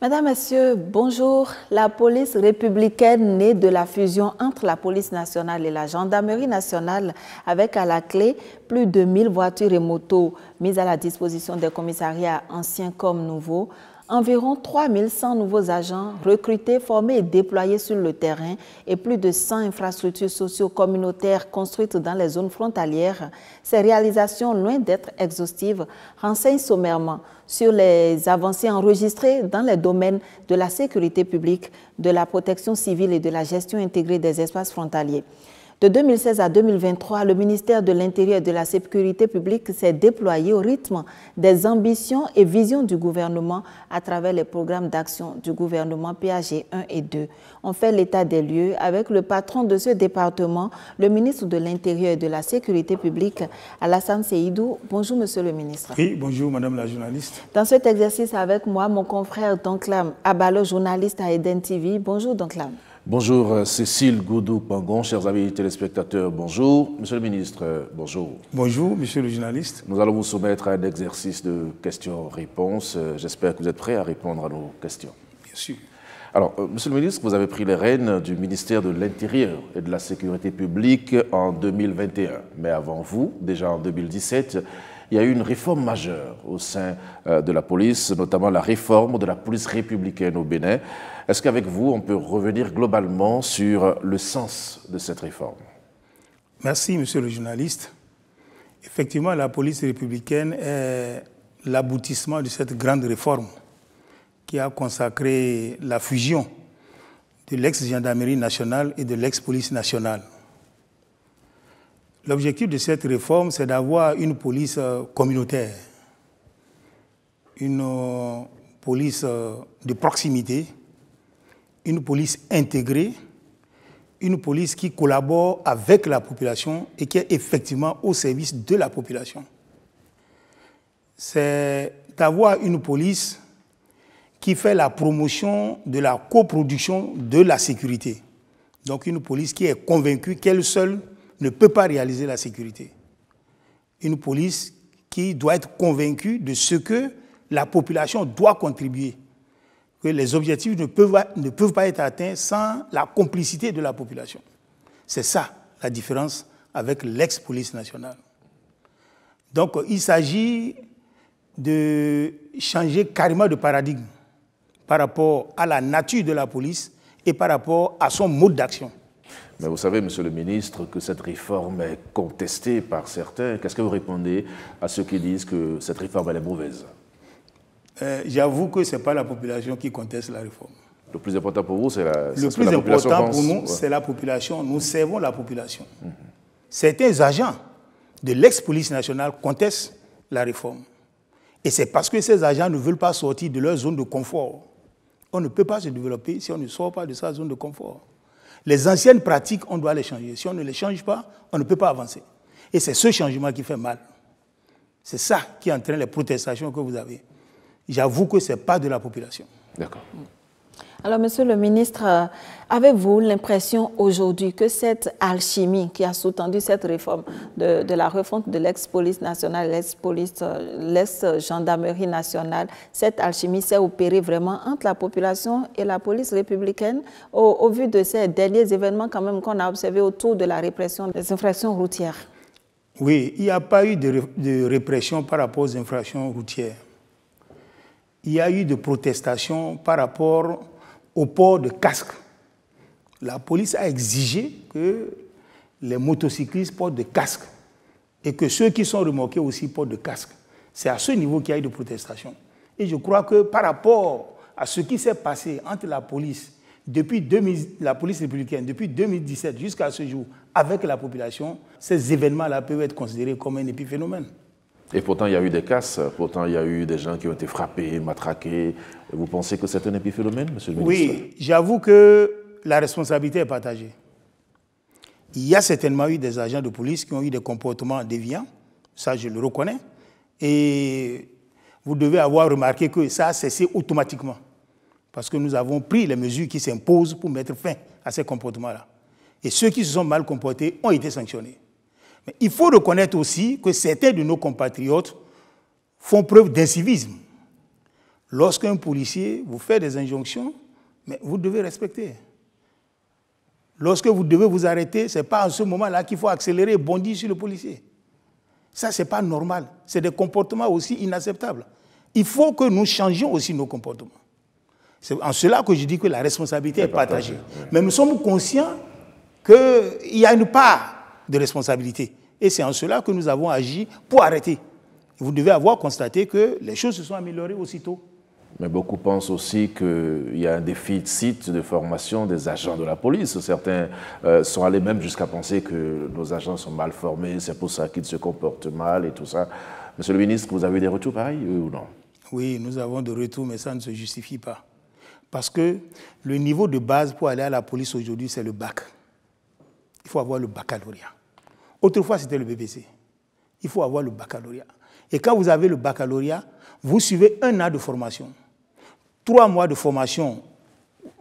Madame, Monsieur, bonjour. La police républicaine née de la fusion entre la police nationale et la gendarmerie nationale avec à la clé plus de 1000 voitures et motos mises à la disposition des commissariats anciens comme nouveaux, environ 3100 nouveaux agents recrutés, formés et déployés sur le terrain et plus de 100 infrastructures socio-communautaires construites dans les zones frontalières. Ces réalisations, loin d'être exhaustives, renseignent sommairement sur les avancées enregistrées dans les domaines de la sécurité publique, de la protection civile et de la gestion intégrée des espaces frontaliers. De 2016 à 2023, le ministère de l'Intérieur et de la Sécurité publique s'est déployé au rythme des ambitions et visions du gouvernement à travers les programmes d'action du gouvernement PAG 1 et 2. On fait l'état des lieux avec le patron de ce département, le ministre de l'Intérieur et de la Sécurité publique, Alassane Seydou. Bonjour, monsieur le ministre. Oui, bonjour, madame la journaliste. Dans cet exercice avec moi, mon confrère Donclam Abalo, journaliste à Eden TV. Bonjour, Donclam. Bonjour Cécile Goudou-Pangon, chers amis téléspectateurs, bonjour. Monsieur le ministre, bonjour. Bonjour, monsieur le journaliste. Nous allons vous soumettre à un exercice de questions-réponses. J'espère que vous êtes prêts à répondre à nos questions. Bien sûr. Alors, monsieur le ministre, vous avez pris les rênes du ministère de l'Intérieur et de la Sécurité publique en 2021. Mais avant vous, déjà en 2017, il y a eu une réforme majeure au sein de la police, notamment la réforme de la police républicaine au Bénin. Est-ce qu'avec vous, on peut revenir globalement sur le sens de cette réforme? Merci, monsieur le journaliste. Effectivement, la police républicaine est l'aboutissement de cette grande réforme qui a consacré la fusion de l'ex-gendarmerie nationale et de l'ex-police nationale. L'objectif de cette réforme, c'est d'avoir une police communautaire, une police de proximité, une police intégrée, une police qui collabore avec la population et qui est effectivement au service de la population. C'est d'avoir une police qui fait la promotion de la coproduction de la sécurité. Donc une police qui est convaincue qu'elle seule ne peut pas réaliser la sécurité. Une police qui doit être convaincue de ce que la population doit contribuer. Que les objectifs ne peuvent pas être atteints sans la complicité de la population. C'est ça la différence avec l'ex-police nationale. Donc il s'agit de changer carrément de paradigme par rapport à la nature de la police et par rapport à son mode d'action. Mais vous savez, monsieur le ministre, que cette réforme est contestée par certains. Qu'est-ce que vous répondez à ceux qui disent que cette réforme elle est mauvaise? J'avoue que ce n'est pas la population qui conteste la réforme. Le plus important pour vous, c'est la population. Le plus important pour nous, c'est la population. Nous servons la population. Certains agents de l'ex-police nationale contestent la réforme. Et c'est parce que ces agents ne veulent pas sortir de leur zone de confort. On ne peut pas se développer si on ne sort pas de sa zone de confort. Les anciennes pratiques, on doit les changer. Si on ne les change pas, on ne peut pas avancer. Et c'est ce changement qui fait mal. C'est ça qui entraîne les protestations que vous avez. J'avoue que ce n'est pas de la population. D'accord. Alors, monsieur le ministre, avez-vous l'impression aujourd'hui que cette alchimie qui a sous-tendu cette réforme de la refonte de l'ex-police nationale, l'ex-gendarmerie nationale, cette alchimie s'est opérée vraiment entre la population et la police républicaine au vu de ces derniers événements quand même qu'on a observés autour de la répression des infractions routières? Oui, il n'y a pas eu de répression par rapport aux infractions routières. Il y a eu de protestations par rapport au port de casque. La police a exigé que les motocyclistes portent des casques et que ceux qui sont remorqués aussi portent des casques. C'est à ce niveau qu'il y a eu de protestations. Et je crois que par rapport à ce qui s'est passé entre la police, la police républicaine, depuis 2017 jusqu'à ce jour, avec la population, ces événements-là peuvent être considérés comme un épiphénomène. Et pourtant, il y a eu des casses, pourtant, il y a eu des gens qui ont été frappés, matraqués. Vous pensez que c'est un épiphénomène, monsieur le ministre? Oui, j'avoue que la responsabilité est partagée. Il y a certainement eu des agents de police qui ont eu des comportements déviants, ça je le reconnais, et vous devez avoir remarqué que ça a cessé automatiquement, parce que nous avons pris les mesures qui s'imposent pour mettre fin à ces comportements-là. Et ceux qui se sont mal comportés ont été sanctionnés. Mais il faut reconnaître aussi que certains de nos compatriotes font preuve d'incivisme. Lorsqu'un policier vous fait des injonctions, mais vous devez respecter. Lorsque vous devez vous arrêter, ce n'est pas en ce moment-là qu'il faut accélérer et bondir sur le policier. Ça, ce n'est pas normal. C'est des comportements aussi inacceptables. Il faut que nous changions aussi nos comportements. C'est en cela que je dis que la responsabilité est partagée. Mais nous sommes conscients qu'il y a une part de responsabilité. Et c'est en cela que nous avons agi pour arrêter. Vous devez avoir constaté que les choses se sont améliorées aussitôt. Mais beaucoup pensent aussi qu'il y a un déficit de formation des agents de la police. Certains sont allés même jusqu'à penser que nos agents sont mal formés, c'est pour ça qu'ils se comportent mal et tout ça. Monsieur le ministre, vous avez des retours pareils, oui ou non? Oui, nous avons des retours, mais ça ne se justifie pas. Parce que le niveau de base pour aller à la police aujourd'hui, c'est le bac. Il faut avoir le baccalauréat. Autrefois, c'était le BBC. Il faut avoir le baccalauréat. Et quand vous avez le baccalauréat, vous suivez 1 an de formation. 3 mois de formation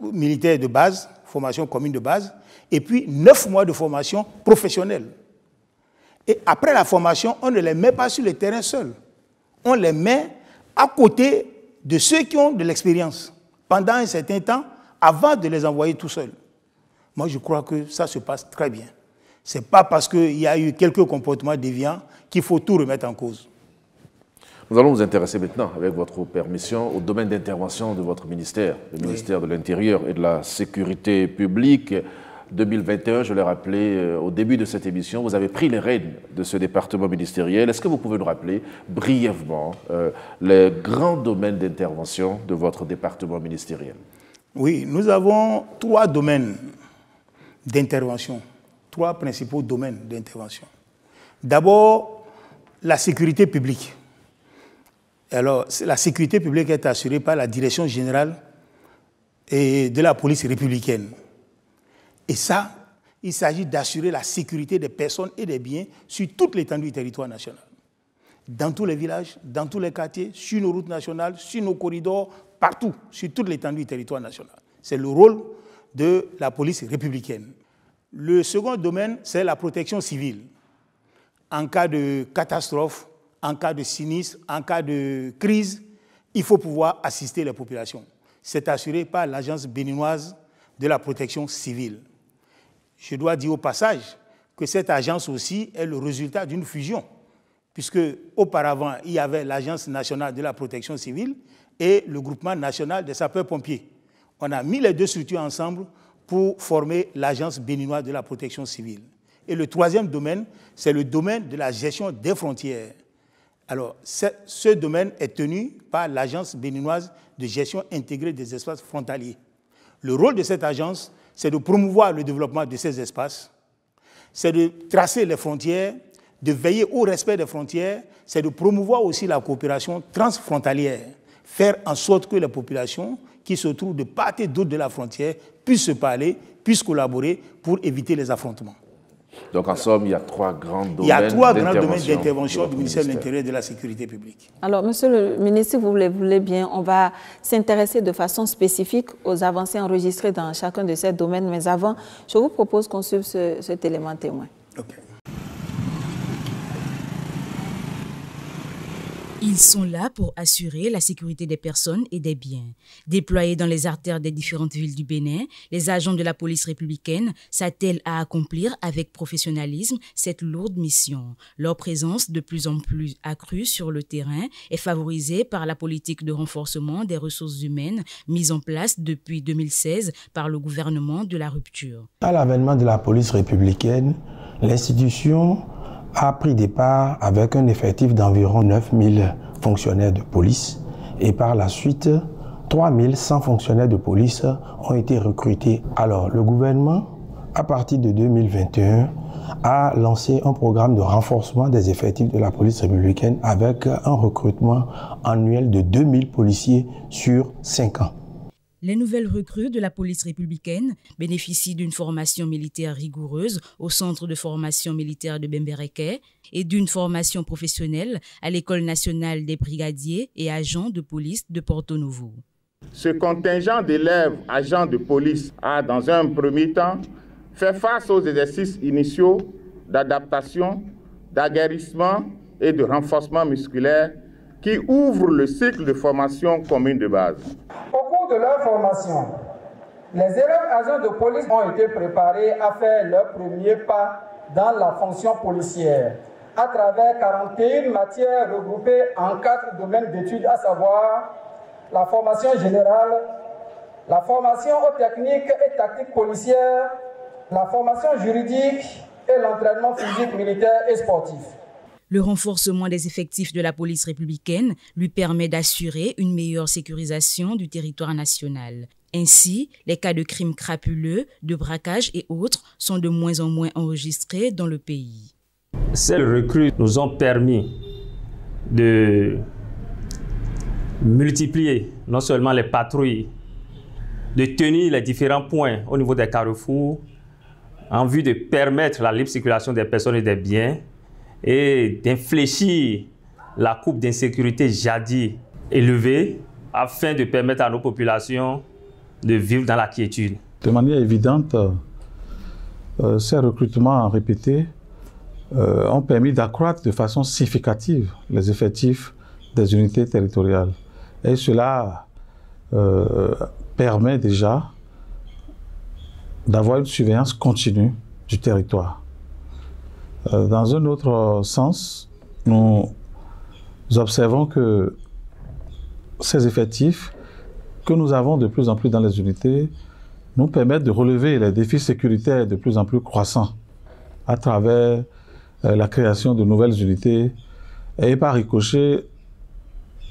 militaire de base, formation commune de base, et puis 9 mois de formation professionnelle. Et après la formation, on ne les met pas sur le terrain seuls. On les met à côté de ceux qui ont de l'expérience pendant un certain temps avant de les envoyer tout seuls. Moi, je crois que ça se passe très bien. Ce n'est pas parce qu'il y a eu quelques comportements déviants qu'il faut tout remettre en cause. Nous allons nous intéresser maintenant, avec votre permission, au domaine d'intervention de votre ministère, le ministère de l'Intérieur et de la Sécurité publique. 2021, je l'ai rappelé au début de cette émission, vous avez pris les rênes de ce département ministériel. Est-ce que vous pouvez nous rappeler brièvement les grands domaines d'intervention de votre département ministériel? Oui, nous avons 3 domaines d'intervention, 3 principaux domaines d'intervention. D'abord, la sécurité publique. Alors, la sécurité publique est assurée par la Direction générale de la police républicaine. Et ça, il s'agit d'assurer la sécurité des personnes et des biens sur toute l'étendue du territoire national. Dans tous les villages, dans tous les quartiers, sur nos routes nationales, sur nos corridors, partout, sur toute l'étendue du territoire national. C'est le rôle de la police républicaine. Le second domaine, c'est la protection civile. En cas de catastrophe, en cas de sinistre, en cas de crise, il faut pouvoir assister les populations. C'est assuré par l'Agence béninoise de la protection civile. Je dois dire au passage que cette agence aussi est le résultat d'une fusion, puisque auparavant, il y avait l'Agence nationale de la protection civile et le groupement national des sapeurs-pompiers. On a mis les 2 structures ensemble pour former l'Agence béninoise de la protection civile. Et le troisième domaine, c'est le domaine de la gestion des frontières. Alors, ce domaine est tenu par l'Agence béninoise de gestion intégrée des espaces frontaliers. Le rôle de cette agence, c'est de promouvoir le développement de ces espaces, c'est de tracer les frontières, de veiller au respect des frontières, c'est de promouvoir aussi la coopération transfrontalière, faire en sorte que les populations qui se trouvent de part et d'autre de la frontière puissent se parler, puissent collaborer pour éviter les affrontements. Donc en somme, il y a 3 grands domaines d'intervention. Il y a 3 grands domaines d'intervention du ministère de l'Intérieur et de la Sécurité publique. Alors, monsieur le ministre, si vous voulez bien, on va s'intéresser de façon spécifique aux avancées enregistrées dans chacun de ces domaines. Mais avant, je vous propose qu'on suive cet élément témoin. Okay. Ils sont là pour assurer la sécurité des personnes et des biens. Déployés dans les artères des différentes villes du Bénin, les agents de la police républicaine s'attellent à accomplir avec professionnalisme cette lourde mission. Leur présence, de plus en plus accrue sur le terrain, est favorisée par la politique de renforcement des ressources humaines mise en place depuis 2016 par le gouvernement de la rupture. À l'avènement de la police républicaine, l'institution a pris départ avec un effectif d'environ 9000 fonctionnaires de police et par la suite, 3100 fonctionnaires de police ont été recrutés. Alors, le gouvernement, à partir de 2021, a lancé un programme de renforcement des effectifs de la police républicaine avec un recrutement annuel de 2000 policiers sur 5 ans. Les nouvelles recrues de la police républicaine bénéficient d'une formation militaire rigoureuse au centre de formation militaire de Bembereke et d'une formation professionnelle à l'École nationale des brigadiers et agents de police de Porto Novo. Ce contingent d'élèves agents de police a, dans un premier temps, fait face aux exercices initiaux d'adaptation, d'aguerrissement et de renforcement musculaire qui ouvrent le cycle de formation commune de base. Au cours de leur formation, les élèves agents de police ont été préparés à faire leur premier pas dans la fonction policière à travers 41 matières regroupées en 4 domaines d'études, à savoir la formation générale, la formation aux techniques et tactiques policières, la formation juridique et l'entraînement physique, militaire et sportif. Le renforcement des effectifs de la police républicaine lui permet d'assurer une meilleure sécurisation du territoire national. Ainsi, les cas de crimes crapuleux, de braquage et autres sont de moins en moins enregistrés dans le pays. Ces recrues nous ont permis de multiplier non seulement les patrouilles, de tenir les différents points au niveau des carrefours en vue de permettre la libre circulation des personnes et des biens et d'infléchir la courbe d'insécurité jadis élevée afin de permettre à nos populations de vivre dans la quiétude. De manière évidente, ces recrutements répétés ont permis d'accroître de façon significative les effectifs des unités territoriales. Et cela permet déjà d'avoir une surveillance continue du territoire. Dans un autre sens, nous observons que ces effectifs que nous avons de plus en plus dans les unités nous permettent de relever les défis sécuritaires de plus en plus croissants à travers la création de nouvelles unités. Et par ricochet,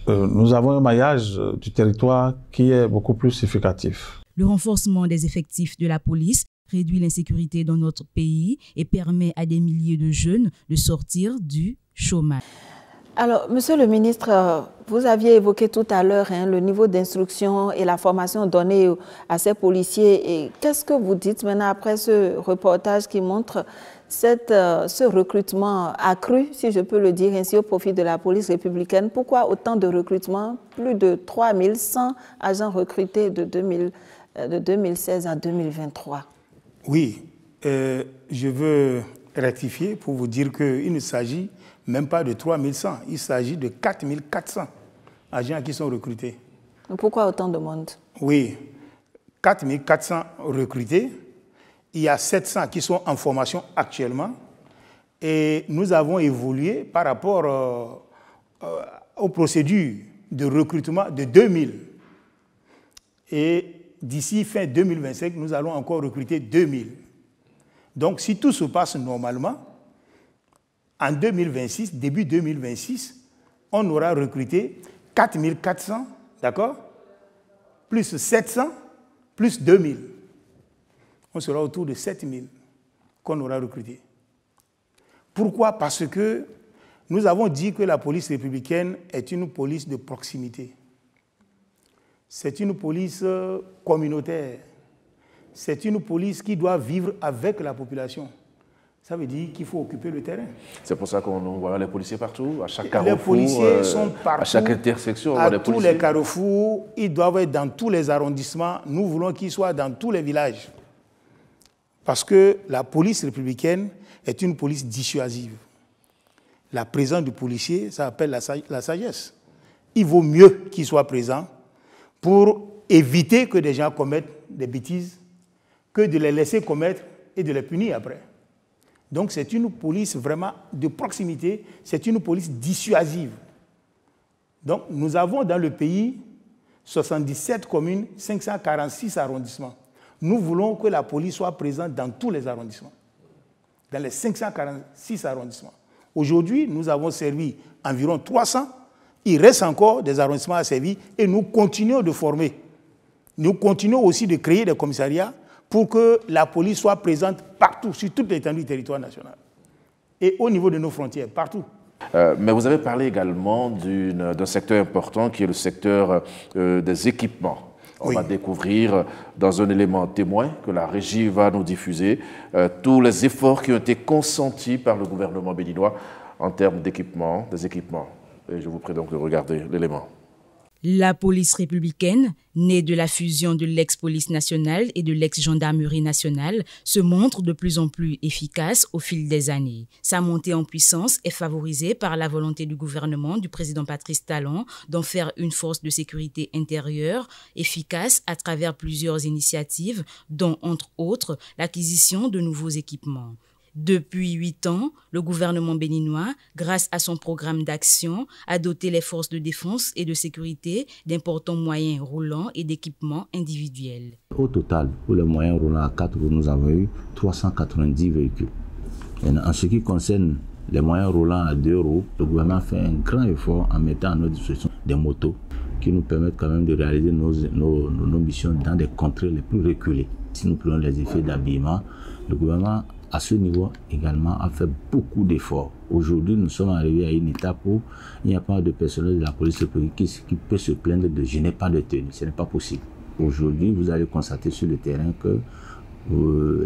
nous avons un maillage du territoire qui est beaucoup plus significatif. Le renforcement des effectifs de la police réduit l'insécurité dans notre pays et permet à des milliers de jeunes de sortir du chômage. Alors, Monsieur le ministre, vous aviez évoqué tout à l'heure le niveau d'instruction et la formation donnée à ces policiers. Et qu'est-ce que vous dites maintenant après ce reportage qui montre ce recrutement accru, si je peux le dire ainsi, au profit de la police républicaine? Pourquoi autant de recrutements? Plus de 3100 agents recrutés de 2016 à 2023. Oui, je veux rectifier pour vous dire qu'il ne s'agit même pas de 3100, il s'agit de 4400 agents qui sont recrutés. Pourquoi autant de monde? Oui, 4400 recrutés, il y a 700 qui sont en formation actuellement et nous avons évolué par rapport aux procédures de recrutement de 2000. Et d'ici fin 2025, nous allons encore recruter 2000. Donc si tout se passe normalement, en 2026, début 2026, on aura recruté 4400, d'accord? Plus 700, plus 2000. On sera autour de 7000 qu'on aura recruté. Pourquoi? Parce que nous avons dit que la police républicaine est une police de proximité. C'est une police communautaire. C'est une police qui doit vivre avec la population. Ça veut dire qu'il faut occuper le terrain. C'est pour ça qu'on voit les policiers partout, à chaque carrefour, les policiers sont partout, à chaque intersection. On voit à tous les carrefours, ils doivent être dans tous les arrondissements. Nous voulons qu'ils soient dans tous les villages. Parce que la police républicaine est une police dissuasive. La présence du policier, ça appelle la sagesse. Il vaut mieux qu'il soit présent pour éviter que des gens commettent des bêtises, que de les laisser commettre et de les punir après. Donc c'est une police vraiment de proximité, c'est une police dissuasive. Donc nous avons dans le pays 77 communes, 546 arrondissements. Nous voulons que la police soit présente dans tous les arrondissements, dans les 546 arrondissements. Aujourd'hui, nous avons servi environ 300. Il reste encore des arrondissements à servir et nous continuons de former. Nous continuons aussi de créer des commissariats pour que la police soit présente partout, sur toute l'étendue du territoire national. Et au niveau de nos frontières, partout. Mais vous avez parlé également d'un secteur important qui est le secteur des équipements. On va découvrir dans un élément témoin que la régie va nous diffuser tous les efforts qui ont été consentis par le gouvernement béninois en termes d'équipements, des équipements. Et je vous prie donc de regarder l'élément. La police républicaine, née de la fusion de l'ex-police nationale et de l'ex-gendarmerie nationale, se montre de plus en plus efficace au fil des années. Sa montée en puissance est favorisée par la volonté du gouvernement du président Patrice Talon d'en faire une force de sécurité intérieure efficace à travers plusieurs initiatives, dont entre autres l'acquisition de nouveaux équipements. Depuis 8 ans, le gouvernement béninois, grâce à son programme d'action, a doté les forces de défense et de sécurité d'importants moyens roulants et d'équipements individuels. Au total, pour les moyens roulants à 4 roues, nous avons eu 390 véhicules. Et en ce qui concerne les moyens roulants à 2 roues, le gouvernement fait un grand effort en mettant à notre disposition des motos qui nous permettent quand même de réaliser nos missions dans des contrées les plus reculées. Si nous prenons les effets d'habillement, le gouvernement à ce niveau également a fait beaucoup d'efforts. Aujourd'hui, nous sommes arrivés à une étape où il n'y a pas de personnel de la police républicaine qui peut se plaindre de « je n'ai pas de tenue ». Ce n'est pas possible. Aujourd'hui, vous allez constater sur le terrain que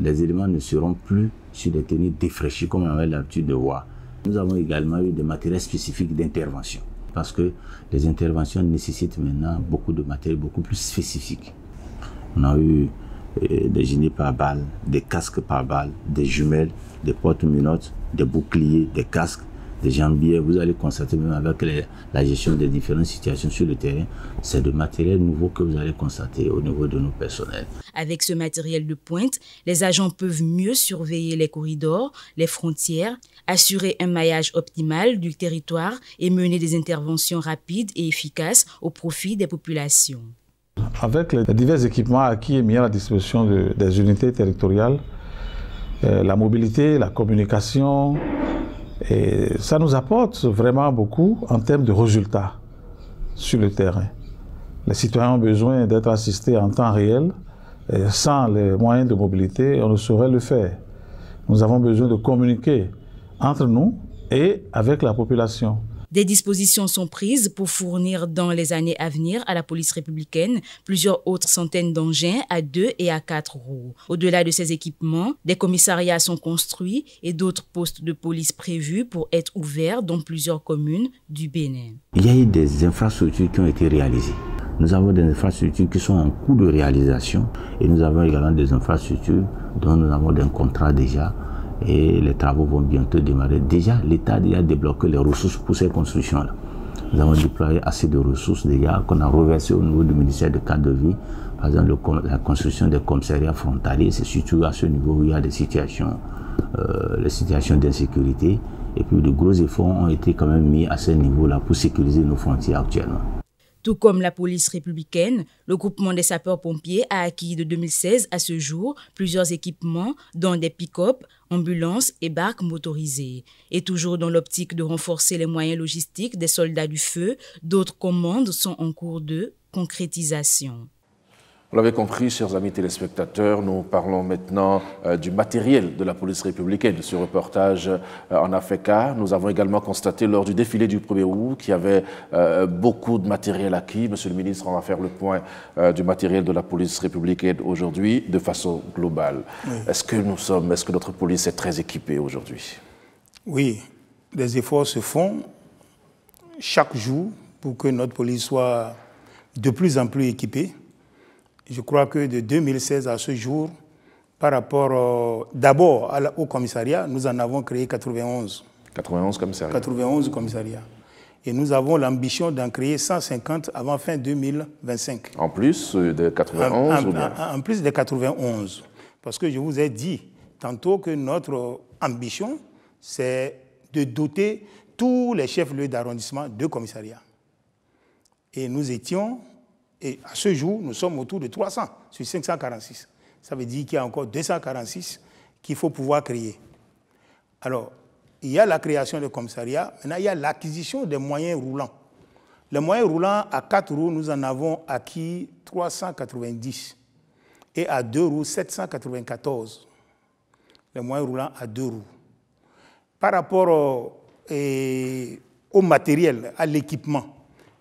les éléments ne seront plus sur des tenues défraîchies comme on avait l'habitude de voir. Nous avons également eu des matériels spécifiques d'intervention parce que les interventions nécessitent maintenant beaucoup de matériel beaucoup plus spécifique. On a eu des gilets pare-balles, des casques pare-balles, des jumelles, des porte-menottes, des boucliers, des casques, des jambières. Vous allez constater même avec la gestion des différentes situations sur le terrain, c'est de matériel nouveau que vous allez constater au niveau de nos personnels. Avec ce matériel de pointe, les agents peuvent mieux surveiller les corridors, les frontières, assurer un maillage optimal du territoire et mener des interventions rapides et efficaces au profit des populations. Avec les divers équipements acquis et mis à la disposition des unités territoriales, la mobilité, la communication, et ça nous apporte vraiment beaucoup en termes de résultats sur le terrain. Les citoyens ont besoin d'être assistés en temps réel. Et sans les moyens de mobilité, on ne saurait le faire. Nous avons besoin de communiquer entre nous et avec la population. Des dispositions sont prises pour fournir dans les années à venir à la police républicaine plusieurs autres centaines d'engins à 2 et à 4 roues. Au-delà de ces équipements, des commissariats sont construits et d'autres postes de police prévus pour être ouverts dans plusieurs communes du Bénin. Il y a eu des infrastructures qui ont été réalisées. Nous avons des infrastructures qui sont en cours de réalisation et nous avons également des infrastructures dont nous avons des contrats déjà. Et les travaux vont bientôt démarrer. Déjà, l'État a débloqué les ressources pour ces constructions-là. Nous avons déployé assez de ressources déjà qu'on a reversées au niveau du ministère de cadre de vie. Par exemple, la construction des commissariats frontaliers, c'est surtout à ce niveau où il y a des situations, les situations d'insécurité. Et puis de gros efforts ont été quand même mis à ce niveau-là pour sécuriser nos frontières actuellement. Tout comme la police républicaine, le groupement des sapeurs-pompiers a acquis de 2016 à ce jour plusieurs équipements, dont des pick-up, ambulances et barques motorisées. Et toujours dans l'optique de renforcer les moyens logistiques des soldats du feu, d'autres commandes sont en cours de concrétisation. Vous l'avez compris, chers amis téléspectateurs, nous parlons maintenant du matériel de la police républicaine. Ce reportage en Africa, nous avons également constaté lors du défilé du 1er août qu'il y avait beaucoup de matériel acquis. Monsieur le ministre, on va faire le point du matériel de la police républicaine aujourd'hui de façon globale. Oui. Est-ce que notre police est très équipée aujourd'hui? Oui, des efforts se font chaque jour pour que notre police soit de plus en plus équipée. Je crois que de 2016 à ce jour, par rapport d'abord au commissariat, nous en avons créé 91. 91 commissariats. 91 commissariats. Et nous avons l'ambition d'en créer 150 avant fin 2025. En plus des 91 ou bien? En plus des 91. Parce que je vous ai dit tantôt que notre ambition, c'est de doter tous les chefs-lieux d'arrondissement de commissariats. Et nous étions... Et à ce jour, nous sommes autour de 300 sur 546. Ça veut dire qu'il y a encore 246 qu'il faut pouvoir créer. Alors, il y a la création de commissariats. Maintenant, il y a l'acquisition des moyens roulants. Les moyens roulants à 4 roues, nous en avons acquis 390. Et à 2 roues, 794. Les moyens roulants à 2 roues. Par rapport au matériel, à l'équipement,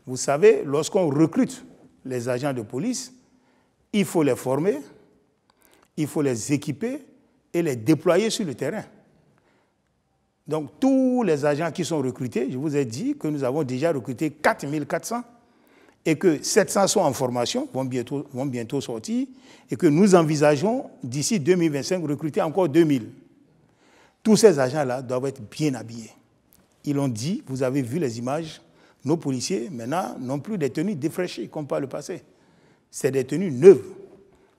vous savez, lorsqu'on recrute les agents de police, il faut les former, il faut les équiper et les déployer sur le terrain. Donc, tous les agents qui sont recrutés, je vous ai dit que nous avons déjà recruté 4400 et que 700 sont en formation, vont bientôt sortir, et que nous envisageons d'ici 2025 recruter encore 2000. Tous ces agents-là doivent être bien habillés. Ils l'ont dit, vous avez vu les images, nos policiers maintenant n'ont plus des tenues défraîchies comme par le passé. C'est des tenues neuves,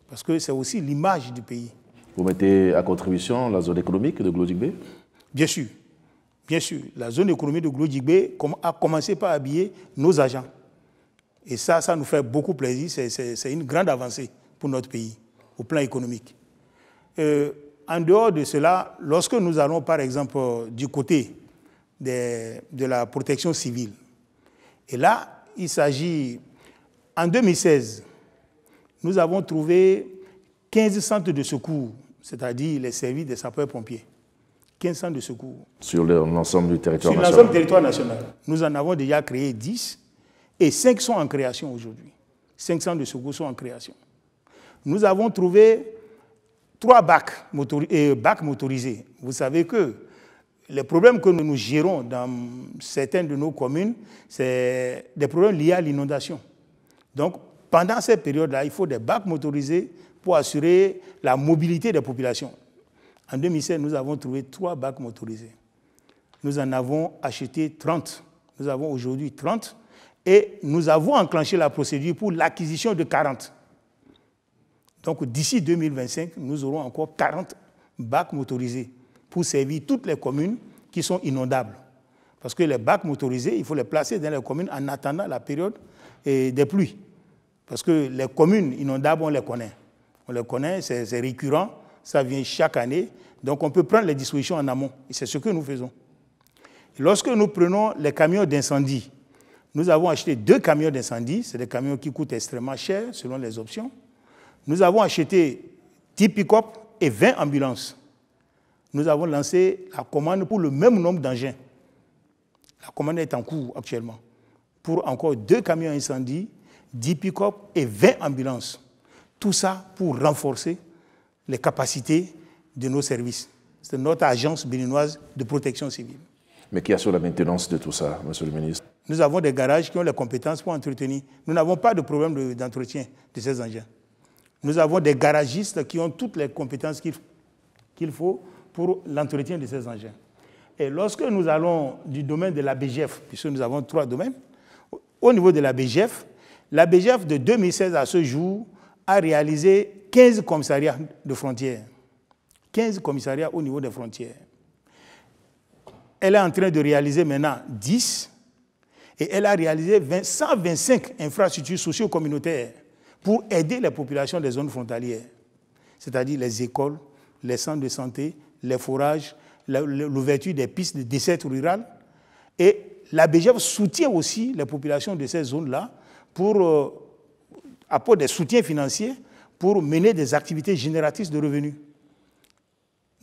parce que c'est aussi l'image du pays. Vous mettez à contribution la zone économique de Glodjigbe? Bien sûr. Bien sûr. La zone économique de Glodjigbe a commencé par habiller nos agents. Et ça nous fait beaucoup plaisir. C'est une grande avancée pour notre pays, au plan économique. En dehors de cela, lorsque nous allons, par exemple, du côté de la protection civile, et là, il s'agit, en 2016, nous avons trouvé 15 centres de secours, c'est-à-dire les services des sapeurs-pompiers. 15 centres de secours. Sur l'ensemble du territoire national. Sur l'ensemble du territoire national. Nous en avons déjà créé 10 et 5 sont en création aujourd'hui. 5 centres de secours sont en création. Nous avons trouvé 3 bacs motorisés. Vous savez que les problèmes que nous gérons dans certaines de nos communes, c'est des problèmes liés à l'inondation. Donc, pendant cette période-là, il faut des bacs motorisés pour assurer la mobilité des populations. En 2016, nous avons trouvé 3 bacs motorisés. Nous en avons acheté 30. Nous avons aujourd'hui 30. Et nous avons enclenché la procédure pour l'acquisition de 40. Donc, d'ici 2025, nous aurons encore 40 bacs motorisés pour servir toutes les communes qui sont inondables. Parce que les bacs motorisés, il faut les placer dans les communes en attendant la période des pluies. Parce que les communes inondables, on les connaît. On les connaît, c'est récurrent, ça vient chaque année. Donc on peut prendre les dispositions en amont. Et c'est ce que nous faisons. Lorsque nous prenons les camions d'incendie, nous avons acheté 2 camions d'incendie. C'est des camions qui coûtent extrêmement cher selon les options. Nous avons acheté 10 pick-up et 20 ambulances. Nous avons lancé la commande pour le même nombre d'engins. La commande est en cours actuellement. Pour encore 2 camions incendie, 10 pick-up et 20 ambulances. Tout ça pour renforcer les capacités de nos services. C'est notre agence béninoise de protection civile. Mais qui assure la maintenance de tout ça, monsieur le ministre? Nous avons des garages qui ont les compétences pour entretenir. Nous n'avons pas de problème d'entretien de ces engins. Nous avons des garagistes qui ont toutes les compétences qu'il faut pour l'entretien de ces engins. Et lorsque nous allons du domaine de la BGF, puisque nous avons 3 domaines, au niveau de la BGF de 2016 à ce jour a réalisé 15 commissariats de frontières. 15 commissariats au niveau des frontières. Elle est en train de réaliser maintenant 10 et elle a réalisé 125 infrastructures socio-communautaires pour aider les populations des zones frontalières, c'est-à-dire les écoles, les centres de santé, les forages, l'ouverture des pistes de desserte rurale. Et la BGF soutient aussi les populations de ces zones-là pour apporter des soutiens financiers pour mener des activités génératrices de revenus.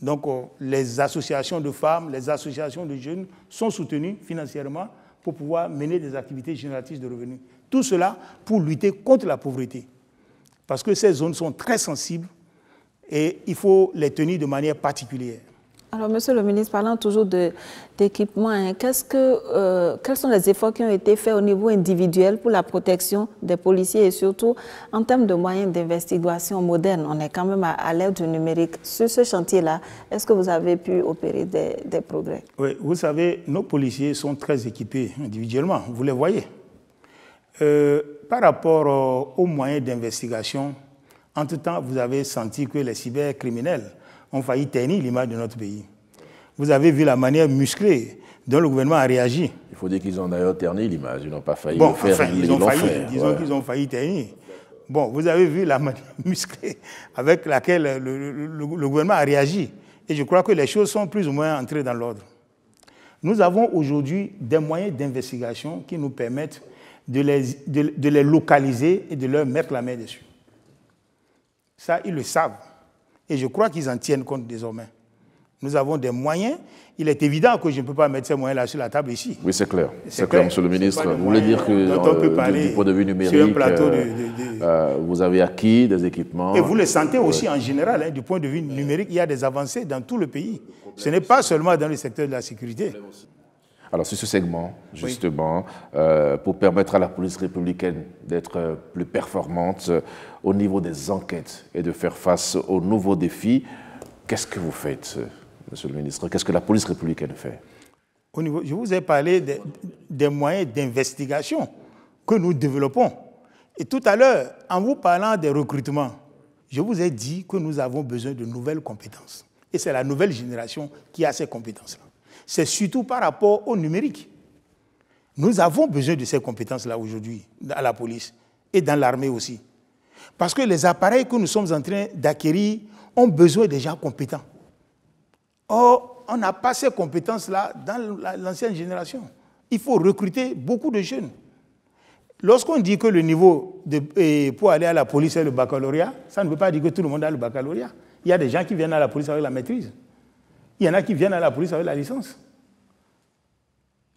Donc, les associations de femmes, les associations de jeunes sont soutenues financièrement pour pouvoir mener des activités génératrices de revenus. Tout cela pour lutter contre la pauvreté. Parce que ces zones sont très sensibles et il faut les tenir de manière particulière. Alors, monsieur le ministre, parlant toujours d'équipement, quels sont les efforts qui ont été faits au niveau individuel pour la protection des policiers et surtout en termes de moyens d'investigation modernes? On est quand même à l'ère du numérique. Sur ce chantier-là, est-ce que vous avez pu opérer des progrès? Oui, vous savez, nos policiers sont très équipés individuellement, vous les voyez. Par rapport aux moyens d'investigation, entre-temps, vous avez senti que les cybercriminels ont failli ternir l'image de notre pays. Vous avez vu la manière musclée dont le gouvernement a réagi. Il faut dire qu'ils ont d'ailleurs terni l'image, ils n'ont pas failli le faire. Enfin, ils ont failli, disons qu'ils ont failli ternir. Bon, vous avez vu la manière musclée avec laquelle le gouvernement a réagi. Et je crois que les choses sont plus ou moins entrées dans l'ordre. Nous avons aujourd'hui des moyens d'investigation qui nous permettent de les localiser et de leur mettre la main dessus. Ça, ils le savent. Et je crois qu'ils en tiennent compte désormais. Nous avons des moyens. Il est évident que je ne peux pas mettre ces moyens-là sur la table ici. Oui, c'est clair. C'est clair, monsieur le ministre. Vous voulez dire que du point de vue numérique, vous avez acquis des équipements. Et vous le sentez aussi en général, hein, du point de vue numérique, il y a des avancées dans tout le pays. Ce n'est pas seulement dans le secteur de la sécurité. Alors, sur ce segment, justement, pour permettre à la police républicaine d'être plus performante au niveau des enquêtes et de faire face aux nouveaux défis, qu'est-ce que vous faites, Monsieur le ministre? Qu'est-ce que la police républicaine fait? Je vous ai parlé des moyens d'investigation que nous développons. Et tout à l'heure, en vous parlant des recrutements, je vous ai dit que nous avons besoin de nouvelles compétences. Et c'est la nouvelle génération qui a ces compétences-là. C'est surtout par rapport au numérique. Nous avons besoin de ces compétences-là aujourd'hui, à la police et dans l'armée aussi. Parce que les appareils que nous sommes en train d'acquérir ont besoin des gens compétents. Or, on n'a pas ces compétences-là dans l'ancienne génération. Il faut recruter beaucoup de jeunes. Lorsqu'on dit que le niveau pour aller à la police est le baccalauréat, ça ne veut pas dire que tout le monde a le baccalauréat. Il y a des gens qui viennent à la police avec la maîtrise. Il y en a qui viennent à la police avec la licence.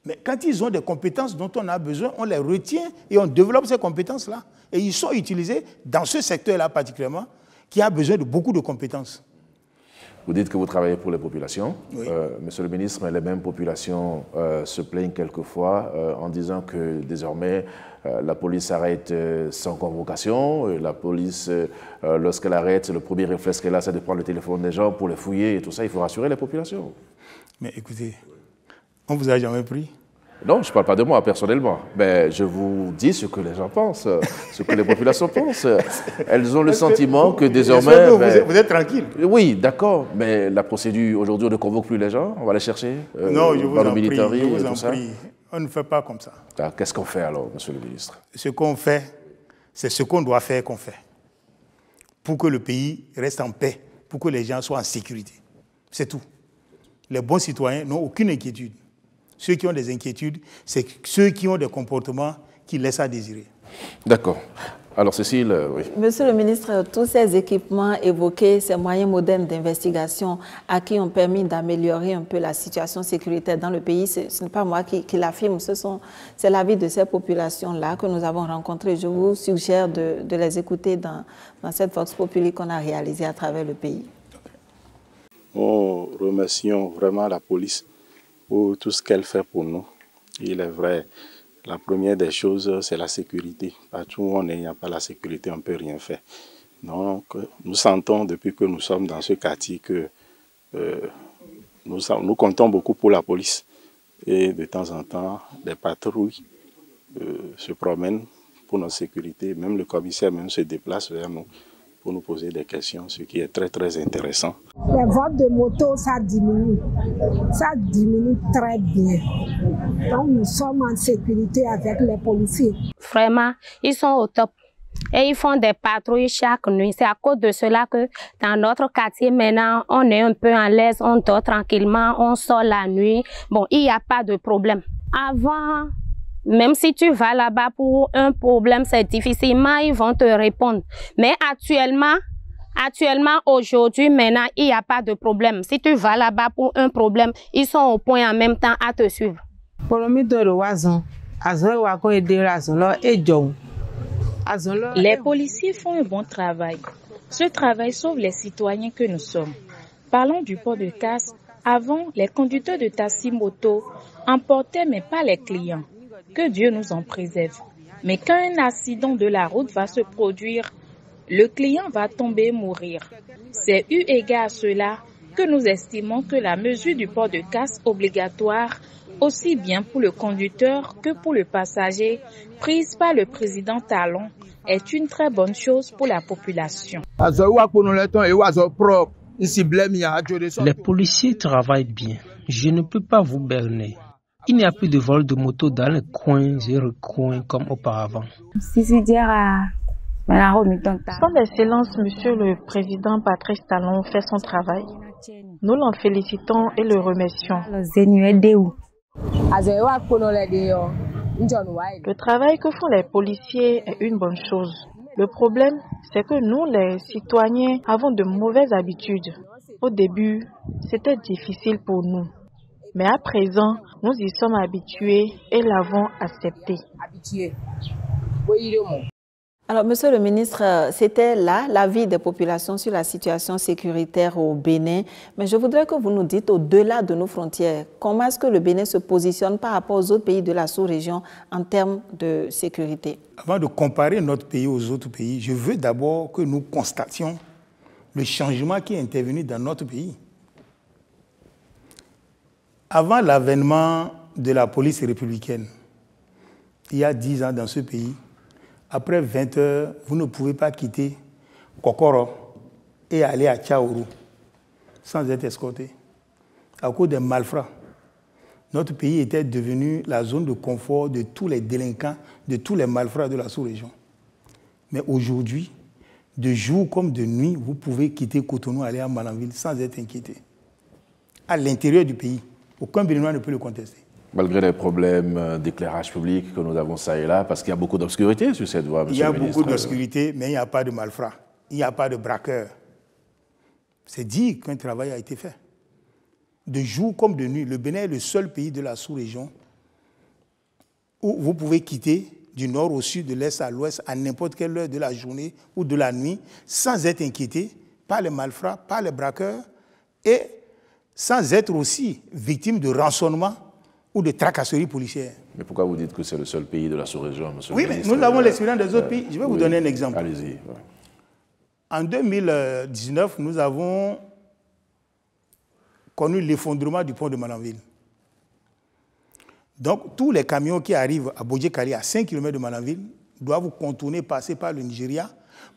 Mais quand ils ont des compétences dont on a besoin, on les retient et on développe ces compétences-là. Et ils sont utilisés dans ce secteur-là particulièrement, qui a besoin de beaucoup de compétences. Vous dites que vous travaillez pour les populations. Oui. Monsieur le ministre, mais les mêmes populations se plaignent quelquefois en disant que désormais la police arrête sans convocation. La police, lorsqu'elle arrête, le premier réflexe qu'elle a, c'est de prendre le téléphone des gens pour les fouiller et tout ça. Il faut rassurer les populations. Mais écoutez, on ne vous a jamais pris? Non, je ne parle pas de moi personnellement, mais je vous dis ce que les gens pensent, ce que les populations pensent. Elles ont le sentiment que désormais... Vous êtes tranquille? Oui, d'accord, mais la procédure, aujourd'hui, on ne convoque plus les gens, on va les chercher non, je vous dans le en prie, military je vous et en tout ça. prie. On ne fait pas comme ça. Qu'est-ce qu'on fait alors, monsieur le ministre? Ce qu'on fait, c'est ce qu'on doit faire qu'on fait. Pour que le pays reste en paix, pour que les gens soient en sécurité. C'est tout. Les bons citoyens n'ont aucune inquiétude. Ceux qui ont des inquiétudes, c'est ceux qui ont des comportements qui laissent à désirer. D'accord. Alors, Cécile, oui. Monsieur le ministre, tous ces équipements évoqués, ces moyens modernes d'investigation à qui ont permis d'améliorer un peu la situation sécuritaire dans le pays, ce n'est pas moi qui l'affirme, c'est l'avis de ces populations-là que nous avons rencontrées. Je vous suggère de les écouter dans cette Vox Populi qu'on a réalisée à travers le pays. Nous remercions vraiment la police pour tout ce qu'elle fait pour nous. Il est vrai, la première des choses, c'est la sécurité. Partout où on est, il n'y a pas la sécurité, on ne peut rien faire. Donc, nous sentons depuis que nous sommes dans ce quartier que nous comptons beaucoup pour la police. Et de temps en temps, des patrouilles se promènent pour notre sécurité. Même le commissaire même se déplace vers nous pour nous poser des questions, ce qui est très très intéressant. Les vols de moto, ça diminue très bien. Donc nous sommes en sécurité avec les policiers. Vraiment, ils sont au top. Et ils font des patrouilles chaque nuit. C'est à cause de cela que dans notre quartier maintenant, on est un peu en l'aise, on dort tranquillement, on sort la nuit. Bon, il n'y a pas de problème. Avant, même si tu vas là-bas pour un problème, c'est difficilement, ils vont te répondre. Mais actuellement, aujourd'hui, maintenant, il n'y a pas de problème. Si tu vas là-bas pour un problème, ils sont au point en même temps à te suivre. Les policiers font un bon travail. Ce travail sauve les citoyens que nous sommes. Parlons du port de casque. Avant, les conducteurs de taxi-moto emportaient mais pas les clients. Que Dieu nous en préserve. Mais quand un accident de la route va se produire, le client va tomber et mourir. C'est eu égard à cela que nous estimons que la mesure du port de casque obligatoire, aussi bien pour le conducteur que pour le passager, prise par le président Talon, est une très bonne chose pour la population. Les policiers travaillent bien. Je ne peux pas vous berner. Il n'y a plus de vol de moto dans les coins et recoins comme auparavant. Son Excellence, Monsieur le Président Patrice Talon fait son travail. Nous l'en félicitons et le remercions. Le travail que font les policiers est une bonne chose. Le problème, c'est que nous, les citoyens, avons de mauvaises habitudes. Au début, c'était difficile pour nous. Mais à présent, nous y sommes habitués et l'avons accepté. Alors, Monsieur le ministre, c'était là l'avis des populations sur la situation sécuritaire au Bénin. Mais je voudrais que vous nous dites, au-delà de nos frontières, comment est-ce que le Bénin se positionne par rapport aux autres pays de la sous-région en termes de sécurité? Avant de comparer notre pays aux autres pays, je veux d'abord que nous constations le changement qui est intervenu dans notre pays. Avant l'avènement de la police républicaine, il y a 10 ans dans ce pays, après 20 heures, vous ne pouvez pas quitter Kokoro et aller à Tchaourou sans être escorté. À cause des malfrats, notre pays était devenu la zone de confort de tous les délinquants, de tous les malfrats de la sous-région. Mais aujourd'hui, de jour comme de nuit, vous pouvez quitter Cotonou et aller à Malanville sans être inquiété. À l'intérieur du pays, aucun Béninois ne peut le contester. Malgré les problèmes d'éclairage public que nous avons ça et là, parce qu'il y a beaucoup d'obscurité sur cette voie, monsieur le ministre. Il y a beaucoup d'obscurité, mais il n'y a pas de malfrats. Il n'y a pas de braqueurs. C'est dit qu'un travail a été fait. De jour comme de nuit, le Bénin est le seul pays de la sous-région où vous pouvez quitter du nord au sud, de l'est à l'ouest, à n'importe quelle heure de la journée ou de la nuit, sans être inquiété par les malfrats, par les braqueurs, et sans être aussi victime de rançonnement ou de tracasseries policières. Mais pourquoi vous dites que c'est le seul pays de la sous-région, monsieur le ministre? Oui, mais nous avons l'expérience des autres pays. Je vais vous donner un exemple. Allez-y. Ouais. En 2019, nous avons connu l'effondrement du pont de Malanville. Donc, tous les camions qui arrivent à Bodje-Kali, à 5 km de Malanville, doivent contourner, passer par le Nigeria,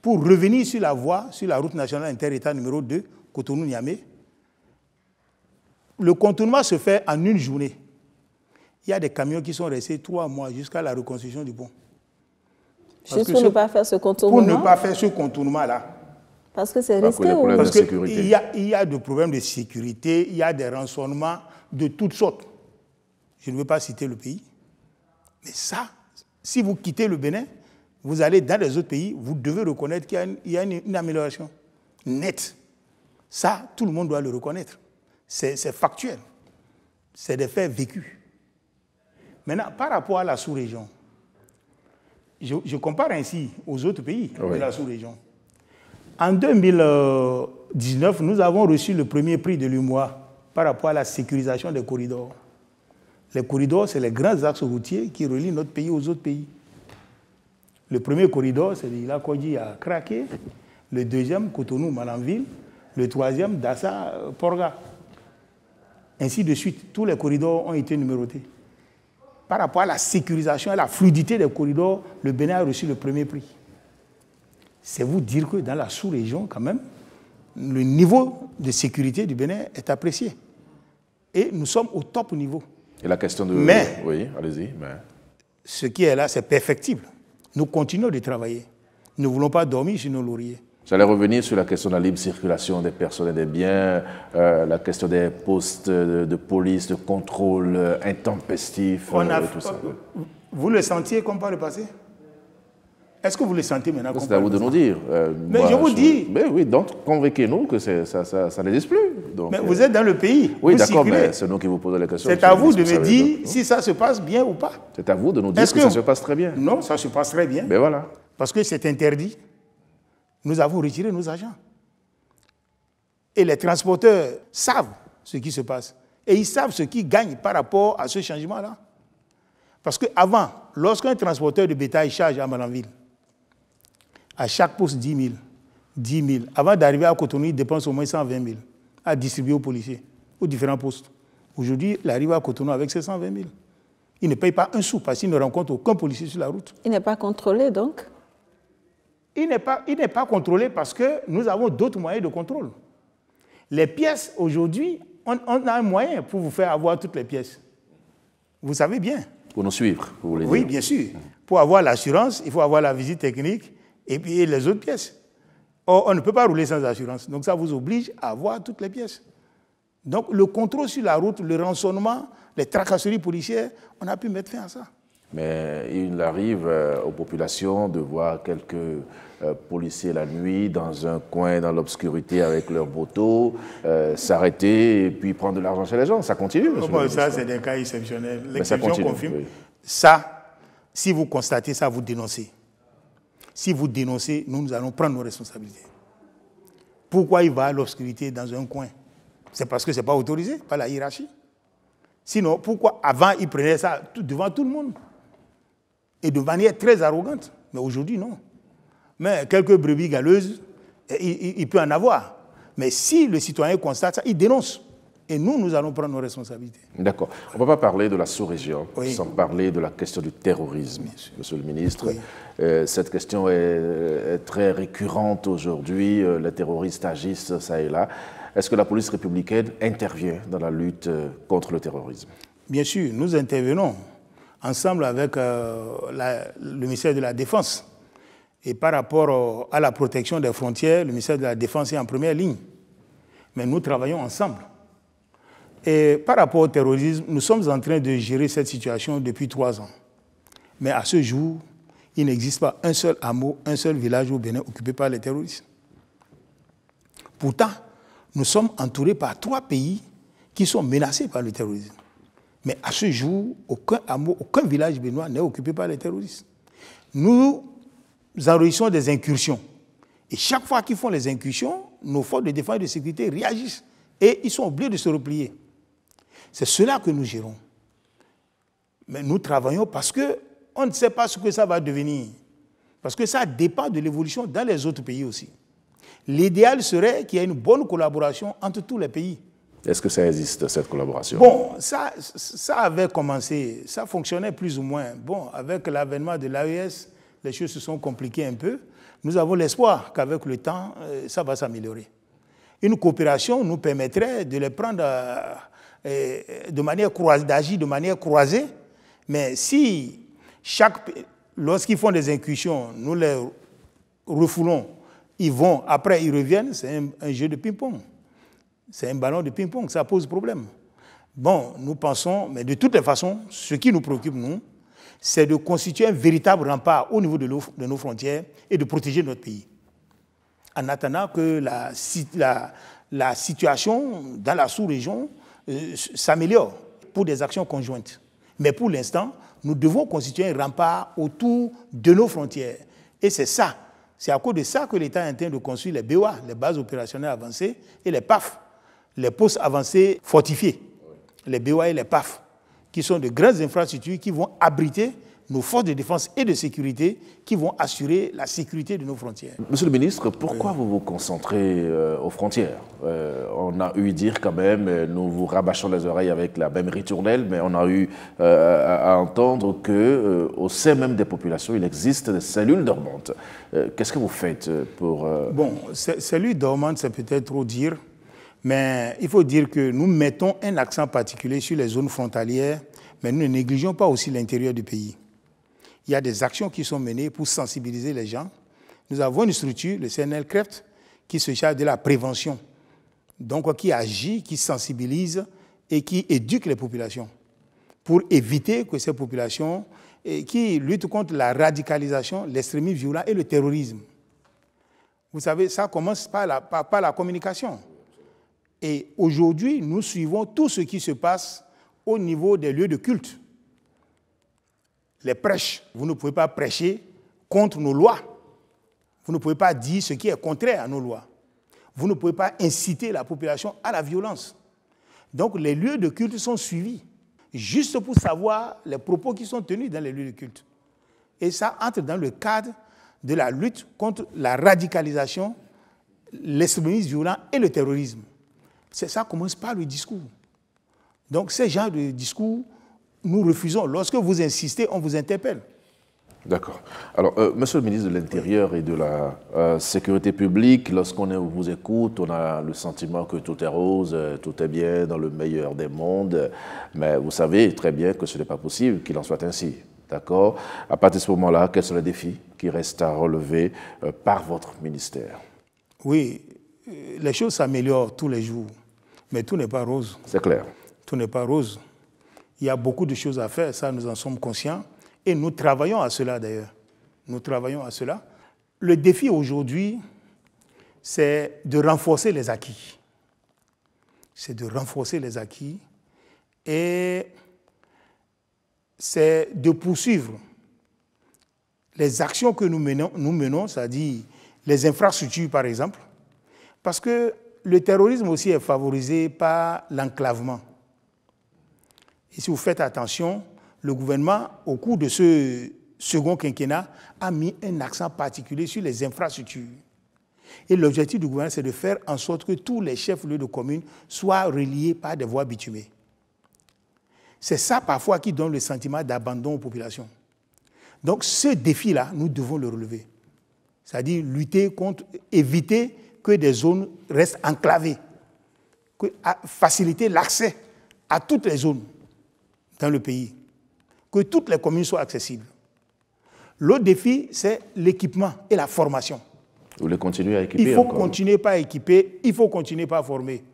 pour revenir sur la voie, sur la route nationale inter-État numéro 2, Cotonou-Niamey. Le contournement se fait en une journée. Il y a des camions qui sont restés 3 mois jusqu'à la reconstruction du pont. Juste pour ne pas faire ce contournement? Pour ne pas faire ce contournement-là. Parce que c'est risqué ou... Parce qu'il y a des problèmes de sécurité, il y a des rançonnements de toutes sortes. Je ne veux pas citer le pays. Mais ça, si vous quittez le Bénin, vous allez dans les autres pays, vous devez reconnaître qu'il y a une amélioration nette. Ça, tout le monde doit le reconnaître. C'est factuel. C'est des faits vécus. Maintenant, par rapport à la sous-région, je compare ainsi aux autres pays de la sous-région. En 2019, nous avons reçu le premier prix de l'UMOA par rapport à la sécurisation des corridors. Les corridors, c'est les grands axes routiers qui relient notre pays aux autres pays. Le premier corridor, c'est l'Ila Kodji à Kraké. Le deuxième, Cotonou-Malanville. Le troisième, Dassa-Porga. Ainsi de suite, tous les corridors ont été numérotés. Par rapport à la sécurisation et la fluidité des corridors, le Bénin a reçu le premier prix. C'est vous dire que dans la sous-région, quand même, le niveau de sécurité du Bénin est apprécié. Et nous sommes au top niveau. Et la question de... Mais, oui, allez-y. Mais... ce qui est là, c'est perfectible. Nous continuons de travailler. Nous ne voulons pas dormir sur nos lauriers. J'allais revenir sur la question de la libre circulation des personnes et des biens, la question des postes de police, de contrôle intempestif, tout ça. Vous le sentiez comme par le passé? Est-ce que vous le sentez maintenant? C'est à vous de nous dire. Mais moi, je vous dis... Mais oui, donc convainquez-nous que ça n'existe plus. Donc, mais vous êtes dans le pays. Oui, d'accord, mais c'est nous qui vous posons les questions. C'est à vous de me dire si ça se passe bien ou pas. C'est à vous de nous dire que ça se passe très bien. Non, ça se passe très bien. Mais voilà. Parce que c'est interdit. Nous avons retiré nos agents. Et les transporteurs savent ce qui se passe. Et ils savent ce qu'ils gagnent par rapport à ce changement-là. Parce qu'avant, lorsqu'un transporteur de bétail charge à Malanville, à chaque poste 10 000. Avant d'arriver à Cotonou, il dépense au moins 120 000 à distribuer aux policiers, aux différents postes. Aujourd'hui, il arrive à Cotonou avec ses 120 000. Il ne paye pas un sou parce qu'il ne rencontre aucun policier sur la route. Il n'est pas contrôlé donc? Il n'est pas contrôlé parce que nous avons d'autres moyens de contrôle. Les pièces, aujourd'hui, on a un moyen pour vous faire avoir toutes les pièces. Vous savez bien. Pour nous suivre, vous voulez dire? Oui, bien sûr. Pour avoir l'assurance, il faut avoir la visite technique et puis les autres pièces. Or, on ne peut pas rouler sans assurance. Donc ça vous oblige à avoir toutes les pièces. Donc le contrôle sur la route, le rançonnement, les tracasseries policières, on a pu mettre fin à ça. Mais il arrive aux populations de voir quelques policiers la nuit dans un coin, dans l'obscurité avec leur moto, s'arrêter et puis prendre de l'argent chez les gens. Ça continue, monsieur le ministre. Ça, c'est des cas exceptionnels. L'exception confirme. Oui. Ça, si vous constatez ça, vous dénoncez. si vous dénoncez, nous allons prendre nos responsabilités. Pourquoi il va à l'obscurité dans un coin? C'est parce que ce n'est pas autorisé par la hiérarchie. Sinon, pourquoi avant il prenait ça devant tout le monde? Et de manière très arrogante. Mais aujourd'hui, non. Mais quelques brebis galeuses, il peut en avoir. Mais si le citoyen constate ça, il dénonce. Et nous allons prendre nos responsabilités. D'accord. On ne peut pas parler de la sous-région sans parler de la question du terrorisme, Monsieur le ministre. Oui. Cette question est très récurrente aujourd'hui. Les terroristes agissent ça et là. Est-ce que la police républicaine intervient dans la lutte contre le terrorisme? Bien sûr, nous intervenons ensemble avec le ministère de la Défense. Et par rapport à la protection des frontières, le ministère de la Défense est en première ligne. Mais nous travaillons ensemble. Et par rapport au terrorisme, nous sommes en train de gérer cette situation depuis 3 ans. Mais à ce jour, il n'existe pas un seul hameau, un seul village au Bénin occupé par les terroristes. Pourtant, nous sommes entourés par 3 pays qui sont menacés par le terrorisme. Mais à ce jour, aucun hameau, aucun village béninois n'est occupé par les terroristes. Nous enregistrons des incursions. Et chaque fois qu'ils font les incursions, nos forces de défense et de sécurité réagissent. Et ils sont obligés de se replier. C'est cela que nous gérons. Mais nous travaillons parce qu'on ne sait pas ce que ça va devenir. Parce que ça dépend de l'évolution dans les autres pays aussi. L'idéal serait qu'il y ait une bonne collaboration entre tous les pays. Est-ce que ça existe, cette collaboration? Bon, ça avait commencé, ça fonctionnait plus ou moins. Bon, avec l'avènement de l'AES, les choses se sont compliquées un peu. Nous avons l'espoir qu'avec le temps, ça va s'améliorer. Une coopération nous permettrait de les prendre de manière croisée, d'agir de manière croisée. Mais si lorsqu'ils font des incursions, nous les refoulons, ils vont, après ils reviennent, c'est un jeu de ping-pong. C'est un ballon de ping-pong, ça pose problème. Bon, nous pensons, mais de toutes les façons, ce qui nous préoccupe, nous, c'est de constituer un véritable rempart au niveau de nos frontières et de protéger notre pays. En attendant que la situation dans la sous-région s'améliore pour des actions conjointes. Mais pour l'instant, nous devons constituer un rempart autour de nos frontières. Et c'est ça, c'est à cause de ça que l'État est en train de construire les BOA, les bases opérationnelles avancées, et les PAF, les postes avancés fortifiés, les BOA et les PAF, qui sont de grandes infrastructures qui vont abriter nos forces de défense et de sécurité qui vont assurer la sécurité de nos frontières. Monsieur le ministre, pourquoi vous vous concentrez aux frontières? On a eu dire quand même, nous vous rabâchons les oreilles avec la même ritournelle, mais on a eu à entendre qu'au sein même des populations, il existe des cellules dormantes. Qu'est-ce que vous faites pour... Bon, cellules dormantes, c'est peut-être trop dire, mais il faut dire que nous mettons un accent particulier sur les zones frontalières, mais nous ne négligeons pas aussi l'intérieur du pays. Il y a des actions qui sont menées pour sensibiliser les gens. Nous avons une structure, le CNL CREFT, qui se charge de la prévention, donc qui agit, qui sensibilise et qui éduque les populations pour éviter que ces populations, qui luttent contre la radicalisation, l'extrémisme violent et le terrorisme. Vous savez, ça commence par la communication. Et aujourd'hui, nous suivons tout ce qui se passe au niveau des lieux de culte. Les prêches, vous ne pouvez pas prêcher contre nos lois. Vous ne pouvez pas dire ce qui est contraire à nos lois. Vous ne pouvez pas inciter la population à la violence. Donc les lieux de culte sont suivis, juste pour savoir les propos qui sont tenus dans les lieux de culte. Et ça entre dans le cadre de la lutte contre la radicalisation, l'extrémisme violent et le terrorisme. Ça commence par le discours. Donc ces genres de discours, nous refusons. Lorsque vous insistez, on vous interpelle. D'accord. Alors, Monsieur le ministre de l'Intérieur et de la Sécurité publique, lorsqu'on vous écoute, on a le sentiment que tout est rose, tout est bien dans le meilleur des mondes, mais vous savez très bien que ce n'est pas possible qu'il en soit ainsi. D'accord? À partir de ce moment-là, quels sont les défis qui restent à relever par votre ministère? Oui, les choses s'améliorent tous les jours, mais tout n'est pas rose. C'est clair. Tout n'est pas rose. Il y a beaucoup de choses à faire, ça nous en sommes conscients, et nous travaillons à cela d'ailleurs. Nous travaillons à cela. Le défi aujourd'hui, c'est de renforcer les acquis. C'est de renforcer les acquis et c'est de poursuivre les actions que nous menons, c'est-à-dire les infrastructures par exemple, parce que le terrorisme aussi est favorisé par l'enclavement. Et si vous faites attention, le gouvernement, au cours de ce second quinquennat, a mis un accent particulier sur les infrastructures. Et l'objectif du gouvernement, c'est de faire en sorte que tous les chefs-lieux de communes soient reliés par des voies bitumées. C'est ça parfois qui donne le sentiment d'abandon aux populations. Donc ce défi-là, nous devons le relever. C'est-à-dire lutter contre, éviter que des zones restent enclavées, faciliter l'accès à toutes les zones dans le pays, que toutes les communes soient accessibles. L'autre défi, c'est l'équipement et la formation. Vous voulez continuer à équiper? Il faut continuer par équiper, il faut continuer par former.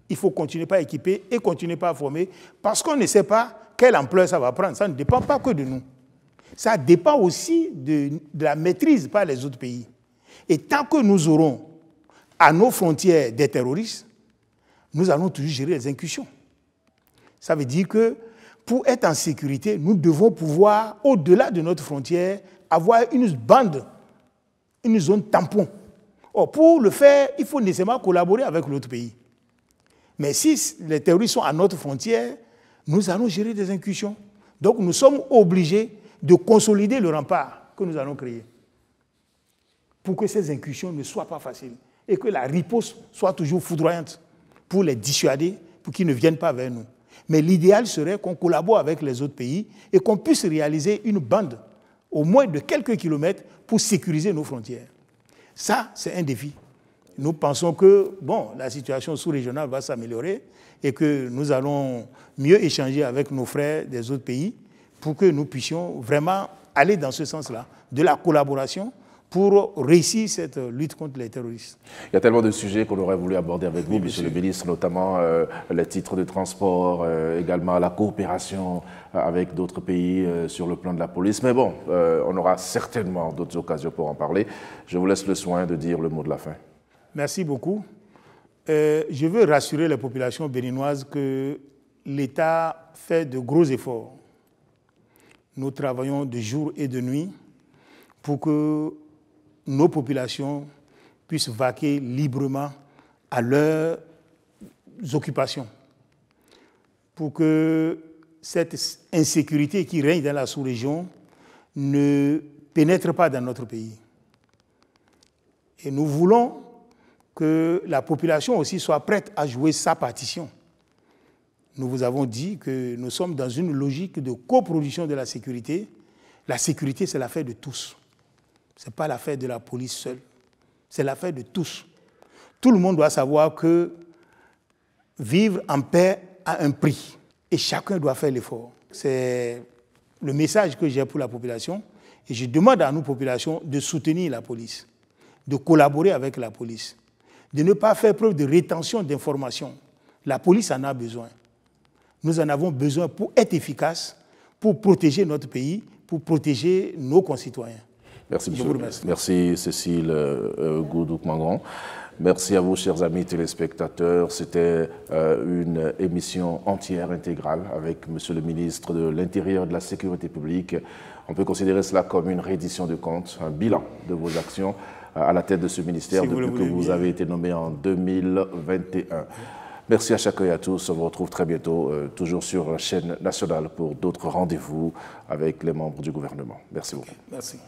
Il faut continuer par équiper et continuer par former parce qu'on ne sait pas quelle ampleur ça va prendre. Ça ne dépend pas que de nous. Ça dépend aussi de la maîtrise par les autres pays. Et tant que nous aurons à nos frontières des terroristes, nous allons toujours gérer les incursions. Ça veut dire que pour être en sécurité, nous devons pouvoir, au-delà de notre frontière, avoir une bande, une zone tampon. Or, pour le faire, il faut nécessairement collaborer avec l'autre pays. Mais si les terroristes sont à notre frontière, nous allons gérer des incursions. Donc nous sommes obligés de consolider le rempart que nous allons créer pour que ces incursions ne soient pas faciles et que la riposte soit toujours foudroyante pour les dissuader, pour qu'ils ne viennent pas vers nous. Mais l'idéal serait qu'on collabore avec les autres pays et qu'on puisse réaliser une bande au moins de quelques kilomètres pour sécuriser nos frontières. Ça, c'est un défi. Nous pensons que bon, la situation sous-régionale va s'améliorer et que nous allons mieux échanger avec nos frères des autres pays pour que nous puissions vraiment aller dans ce sens-là, de la collaboration pour réussir cette lutte contre les terroristes. Il y a tellement de sujets qu'on aurait voulu aborder avec vous, Monsieur le ministre, notamment les titres de transport, également la coopération avec d'autres pays sur le plan de la police. Mais bon, on aura certainement d'autres occasions pour en parler. Je vous laisse le soin de dire le mot de la fin. Merci beaucoup. Je veux rassurer les populations béninoises que l'État fait de gros efforts. Nous travaillons de jour et de nuit pour que nos populations puissent vaquer librement à leurs occupations, pour que cette insécurité qui règne dans la sous-région ne pénètre pas dans notre pays. Et nous voulons que la population aussi soit prête à jouer sa partition. Nous vous avons dit que nous sommes dans une logique de coproduction de la sécurité. La sécurité, c'est l'affaire de tous. Ce n'est pas l'affaire de la police seule. C'est l'affaire de tous. Tout le monde doit savoir que vivre en paix a un prix. Et chacun doit faire l'effort. C'est le message que j'ai pour la population. Et je demande à nos populations de soutenir la police, de collaborer avec la police, de ne pas faire preuve de rétention d'informations. La police en a besoin. Nous en avons besoin pour être efficaces, pour protéger notre pays, pour protéger nos concitoyens. Merci, monsieur. Merci, Cécile Goudouk-Mangron. Merci à vous, chers amis téléspectateurs. C'était une émission entière, intégrale, avec monsieur le ministre de l'Intérieur et de la Sécurité publique. On peut considérer cela comme une reddition de comptes, un bilan de vos actions à la tête de ce ministère depuis que vous avez été nommé en 2021. Merci à chacun et à tous. On vous retrouve très bientôt, toujours sur la chaîne nationale, pour d'autres rendez-vous avec les membres du gouvernement. Merci beaucoup. Merci.